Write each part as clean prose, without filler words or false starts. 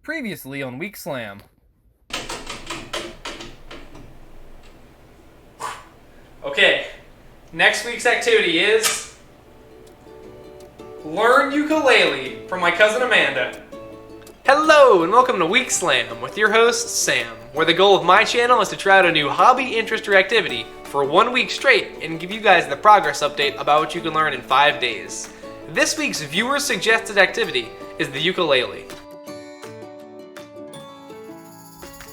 Previously on Week Slam. Okay, next week's activity is learn ukulele from my cousin Amanda. Hello and welcome to Week Slam with your host Sam, where the goal of my channel is to try out a new hobby, interest, or activity for 1 week straight and give you guys the progress update about what you can learn in 5 days. This week's viewer suggested activity is the ukulele.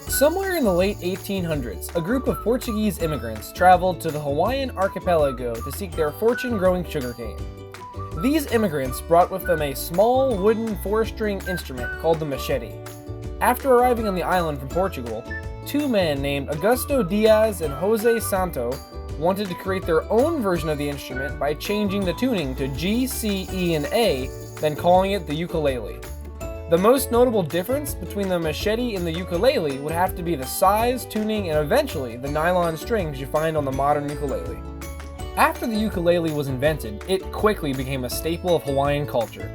Somewhere in the late 1800s, a group of Portuguese immigrants traveled to the Hawaiian archipelago to seek their fortune growing sugarcane. These immigrants brought with them a small wooden 4-string instrument called the machete. After arriving on the island from Portugal, two men named Augusto Diaz and Jose Santo wanted to create their own version of the instrument by changing the tuning to G, C, E, and A, then calling it the ukulele. The most notable difference between the machete and the ukulele would have to be the size, tuning, and eventually the nylon strings you find on the modern ukulele. After the ukulele was invented, it quickly became a staple of Hawaiian culture,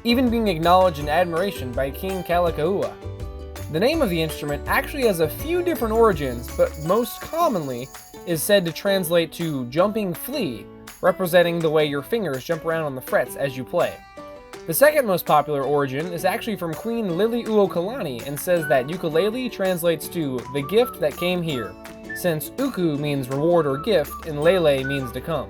even being acknowledged in admiration by King Kalakaua. The name of the instrument actually has a few different origins, but most commonly is said to translate to jumping flea, representing the way your fingers jump around on the frets as you play. The second most popular origin is actually from Queen Liliuokalani and says that ukulele translates to the gift that came here, since uku means reward or gift and lele means to come.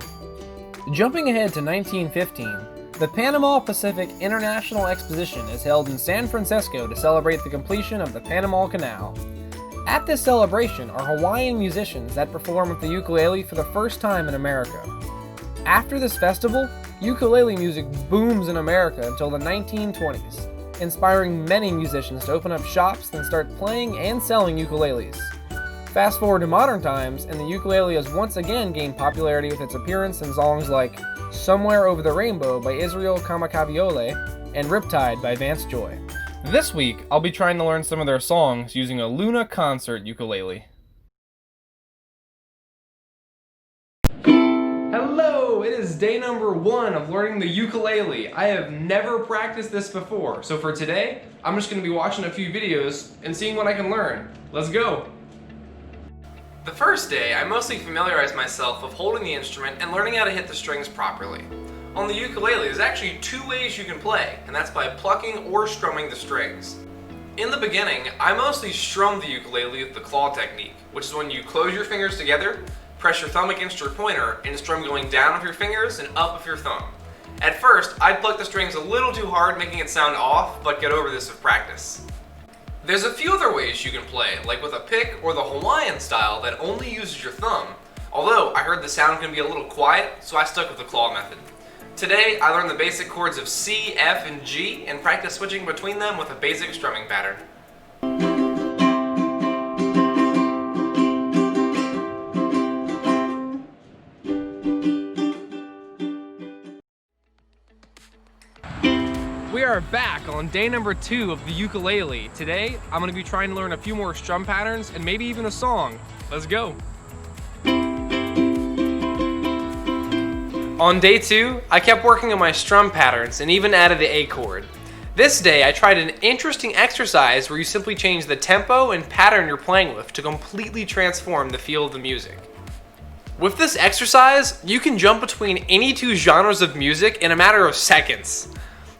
Jumping ahead to 1915, the Panama Pacific International Exposition is held in San Francisco to celebrate the completion of the Panama Canal. At this celebration are Hawaiian musicians that perform with the ukulele for the first time in America. After this festival, ukulele music booms in America until the 1920s, inspiring many musicians to open up shops and start playing and selling ukuleles. Fast forward to modern times, and the ukulele has once again gained popularity with its appearance in songs like Somewhere Over the Rainbow by Israel Kamakawiole and Riptide by Vance Joy. This week, I'll be trying to learn some of their songs using a Luna concert ukulele. Hello! It is day number 1 of learning the ukulele. I have never practiced this before, so for today, I'm just going to be watching a few videos and seeing what I can learn. Let's go! The first day, I mostly familiarized myself with holding the instrument and learning how to hit the strings properly. On the ukulele, there's actually 2 ways you can play, and that's by plucking or strumming the strings. In the beginning, I mostly strummed the ukulele with the claw technique, which is when you close your fingers together, press your thumb against your pointer, and strum going down with your fingers and up with your thumb. At first, I'd pluck the strings a little too hard, making it sound off, but get over this with practice. There's a few other ways you can play, like with a pick or the Hawaiian style that only uses your thumb, although I heard the sound can be a little quiet, so I stuck with the claw method. Today, I learned the basic chords of C, F, and G, and practice switching between them with a basic strumming pattern. We are back on day number 2 of the ukulele. Today, I'm going to be trying to learn a few more strum patterns and maybe even a song. Let's go. On day 2, I kept working on my strum patterns and even added the A chord. This day, I tried an interesting exercise where you simply change the tempo and pattern you're playing with to completely transform the feel of the music. With this exercise, you can jump between any 2 genres of music in a matter of seconds.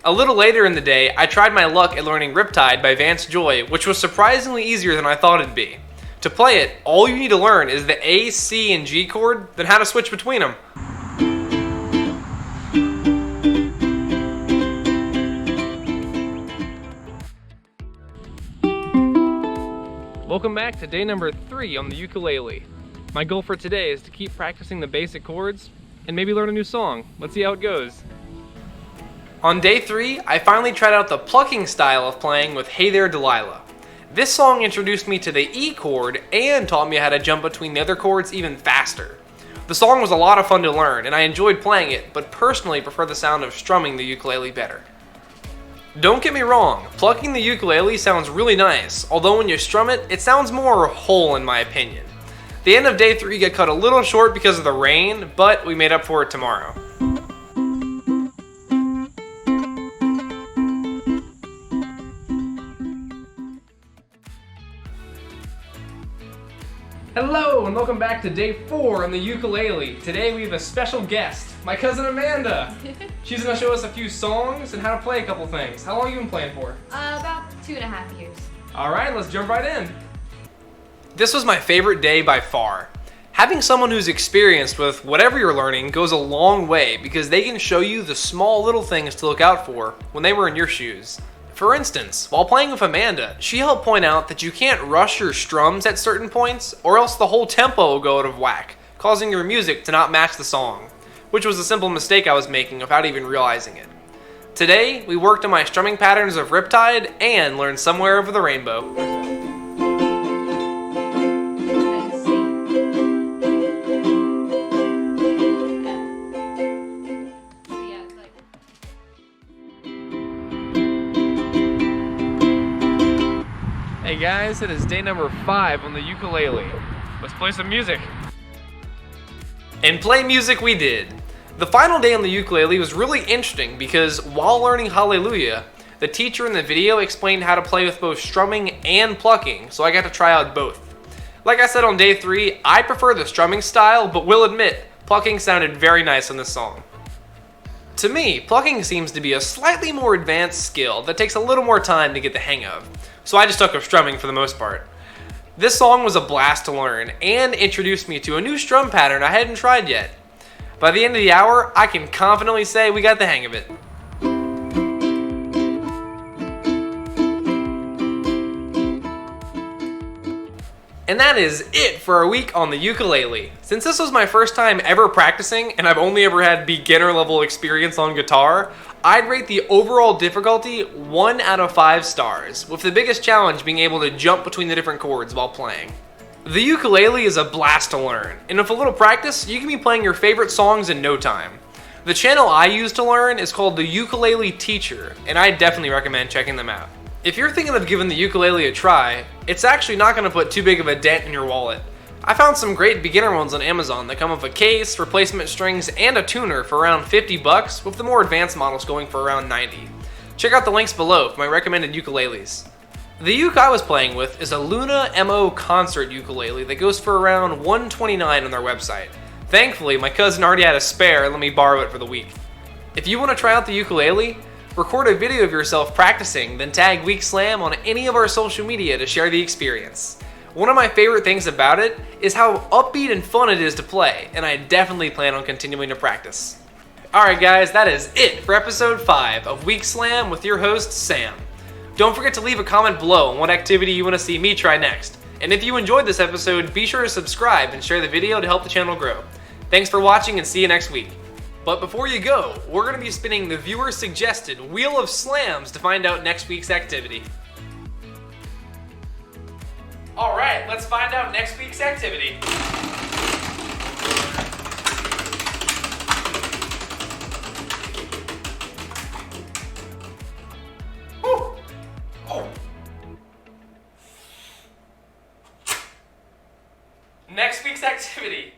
A little later in the day, I tried my luck at learning Riptide by Vance Joy, which was surprisingly easier than I thought it'd be. To play it, all you need to learn is the A, C, and G chord, then how to switch between them. Welcome back to day number 3 on the ukulele. My goal for today is to keep practicing the basic chords and maybe learn a new song. Let's see how it goes. On day 3, I finally tried out the plucking style of playing with Hey There Delilah. This song introduced me to the E chord and taught me how to jump between the other chords even faster. The song was a lot of fun to learn and I enjoyed playing it, but personally prefer the sound of strumming the ukulele better. Don't get me wrong, plucking the ukulele sounds really nice, although when you strum it, it sounds more whole in my opinion. The end of day 3 got cut a little short because of the rain, but we made up for it tomorrow. Hello and welcome back to day 4 on the ukulele. Today we have a special guest, my cousin Amanda. She's gonna show us a few songs and how to play a couple things. How long have you been playing for? About 2.5 years. Alright, let's jump right in. This was my favorite day by far. Having someone who's experienced with whatever you're learning goes a long way because they can show you the small little things to look out for when they were in your shoes. For instance, while playing with Amanda, she helped point out that you can't rush your strums at certain points or else the whole tempo will go out of whack, causing your music to not match the song, which was a simple mistake I was making without even realizing it. Today, we worked on my strumming patterns of Riptide and learned Somewhere Over the Rainbow. Hey guys, it is day number 5 on the ukulele. Let's play some music. And play music we did. The final day on the ukulele was really interesting because while learning Hallelujah, the teacher in the video explained how to play with both strumming and plucking, so I got to try out both. Like I said on day 3, I prefer the strumming style, but will admit, plucking sounded very nice on this song. To me, plucking seems to be a slightly more advanced skill that takes a little more time to get the hang of, so I just stuck with strumming for the most part. This song was a blast to learn and introduced me to a new strum pattern I hadn't tried yet. By the end of the hour, I can confidently say we got the hang of it. And that is it for our week on the ukulele. Since this was my first time ever practicing and I've only ever had beginner level experience on guitar, I'd rate the overall difficulty 1 out of 5 stars, with the biggest challenge being able to jump between the different chords while playing. The ukulele is a blast to learn, and with a little practice, you can be playing your favorite songs in no time. The channel I use to learn is called the Ukulele Teacher, and I definitely recommend checking them out. If you're thinking of giving the ukulele a try, it's actually not going to put too big of a dent in your wallet. I found some great beginner ones on Amazon that come with a case, replacement strings, and a tuner for around $50, with the more advanced models going for around $90. Check out the links below for my recommended ukuleles. The uke I was playing with is a Luna MO concert ukulele that goes for around $129 on their website. Thankfully, my cousin already had a spare and let me borrow it for the week. If you want to try out the ukulele, record a video of yourself practicing, then tag Week Slam on any of our social media to share the experience. One of my favorite things about it is how upbeat and fun it is to play, and I definitely plan on continuing to practice. Alright guys, that is it for episode 5 of Week Slam with your host, Sam. Don't forget to leave a comment below on what activity you want to see me try next. And if you enjoyed this episode, be sure to subscribe and share the video to help the channel grow. Thanks for watching and see you next week. But before you go, we're going to be spinning the viewer-suggested Wheel of Slams to find out next week's activity. Alright, let's find out next week's activity. Woo! Oh. Next week's activity.